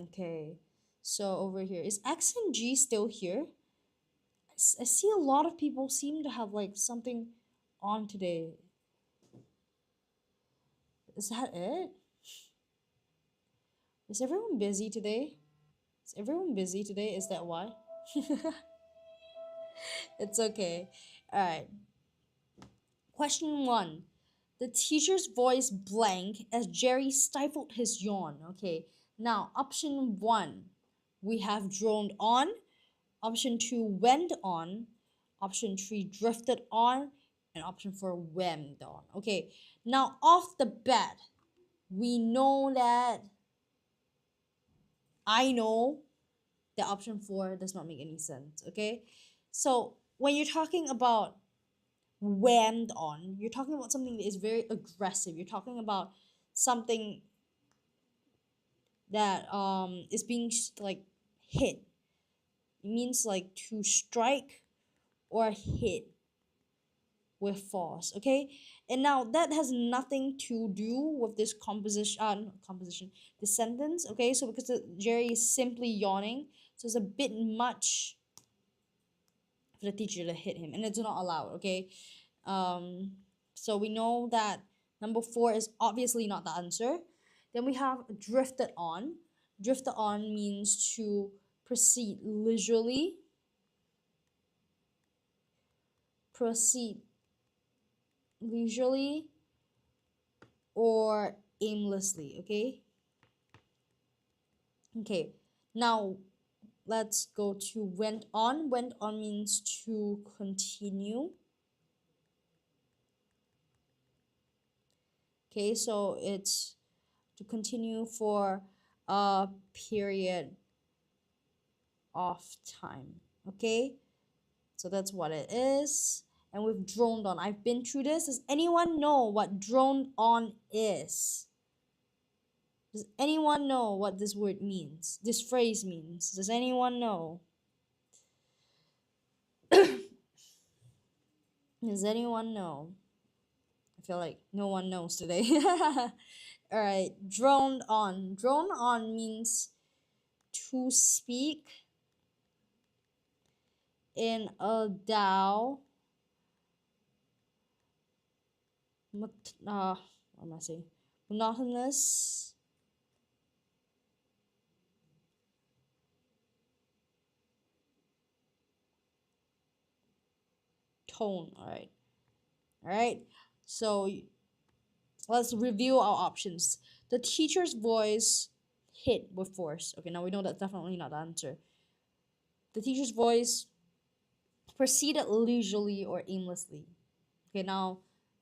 okay. So over here, is X and G still here? I see a lot of people seem to have like something on today. Is that it? Is everyone busy today? Is everyone busy today? Is that why? It's okay. All right. Question one. The teacher's voice blank as Jerry stifled his yawn. Okay. Now, option one, we have droned on. Option two, went on. Option three, drifted on. And option four, whammed on. Okay. Now, off the bat, we know that I know that option four does not make any sense. Okay. So, when you're talking about whammed on, you're talking about something that is very aggressive. You're talking about something that is being like hit. It means like to strike or hit with force. Okay, and now that has nothing to do with this composition, the sentence. Okay, so because Jerry is simply yawning, so it's a bit much for the teacher to hit him, and it's not allowed. Okay, um so we know that number four is obviously not the answer. Then we have drifted on. Drifted on means to proceed leisurely, proceed leisurely or aimlessly. Okay, okay, now let's go to went on. Went on means to continue. Okay, so it's to continue for a period of time. Okay, so that's what it is. And we've droned on. I've been through this. Does anyone know what droned on is? Does anyone know what this word means? This phrase means? Does anyone know? Does anyone know? I feel like no one knows today. Alright, droned on. Drone on means to speak in a Dao. What am I saying? Monotonous tone. All right, so let's review our options. The teacher's voice hit with force. Okay, now we know that's definitely not the answer. The teacher's voice proceeded leisurely or aimlessly. Okay, now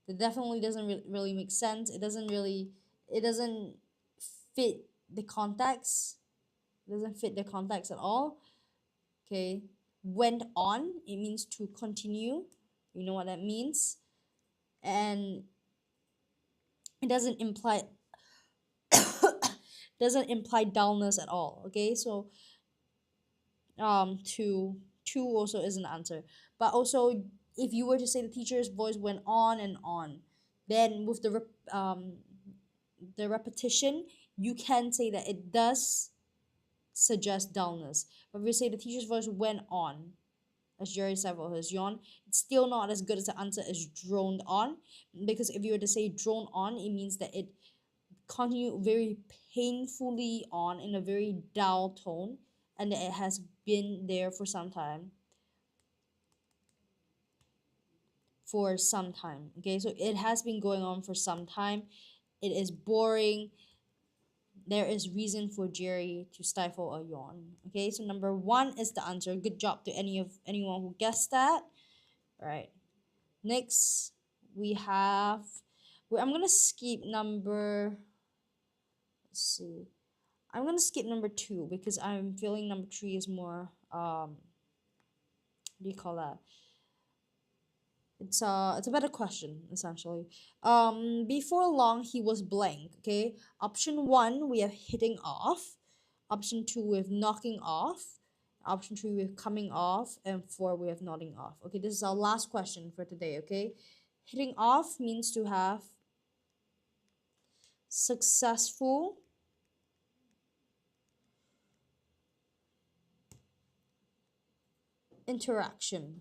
that definitely doesn't really make sense. It doesn't fit the context. It doesn't fit the context at all. Okay, went on, it means to continue. You know what that means. And it doesn't imply dullness at all. Okay, so two also is an answer. But also, if you were to say the teacher's voice went on and on, then with the repetition, you can say that it does suggest dullness. But if you say the teacher's voice went on, as Jerry Savile has yawned, it's still not as good as the answer as droned on. Because if you were to say drone on, it means that it continued very painfully on in a very dull tone, and that it has been there for some time. Okay, so it has been going on for some time. It is boring. There is reason for Jerry to stifle a yawn. Okay, so number one is the answer. Good job to anyone who guessed that. All right. Next, we have. I'm gonna skip number. Let's see. I'm gonna skip number two because I'm feeling number three is more. What do you call that? It's a better question essentially. Before long he was blank. Okay. Option one we have hitting off. Option two we have knocking off. Option three we have coming off, and four we have nodding off. Okay, this is our last question for today. Okay, hitting off means to have successful interaction.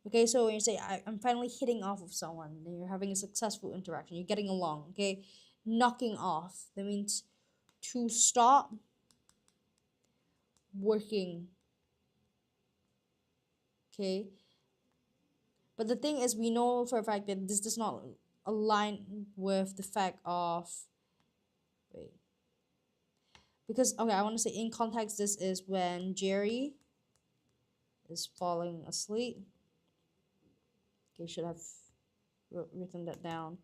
Okay, so when you say I'm finally hitting off with someone, then you're having a successful interaction. You're getting along. Okay, knocking off, that means to stop working. Okay, but the thing is, we know for a fact that this does not align with the fact of wait, because okay, I want to say in context, this is when Jerry is falling asleep. Okay, should have written that down.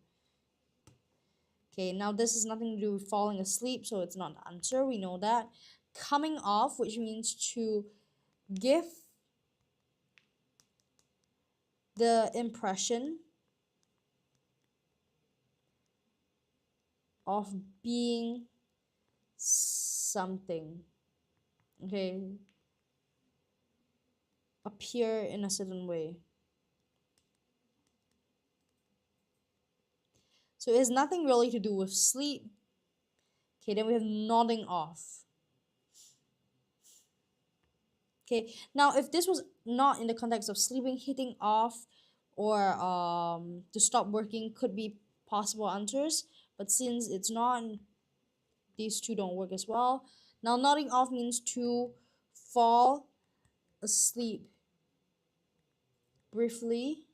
Okay, now this has nothing to do with falling asleep, so it's not the answer. We know that. Coming off, which means to give the impression of being something. Okay, appear in a certain way. So it has nothing really to do with sleep. Okay, then we have nodding off. Okay, now if this was not in the context of sleeping, hitting off, or to stop working could be possible answers. But since it's not, these two don't work as well. Now nodding off means to fall asleep briefly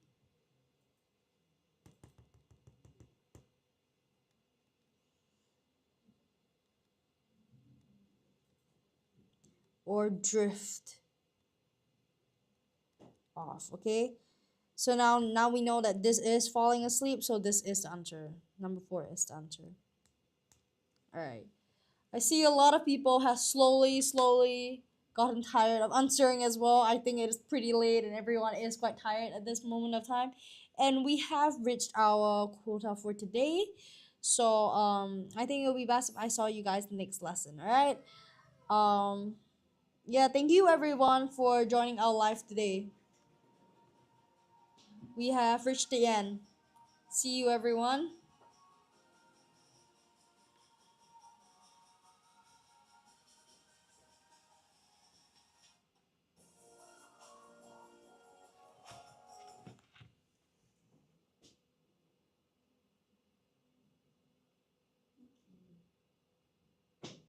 or drift off. Okay, so now we know that this is falling asleep, so this is the answer. Number four is the answer. All right, I see a lot of people have slowly gotten tired of answering as well. I think it is pretty late and everyone is quite tired at this moment of time, and we have reached our quota for today. So I think it'll be best if I saw you guys next lesson. All right. um yeah, thank you everyone for joining our live today. We have reached the end. See you everyone.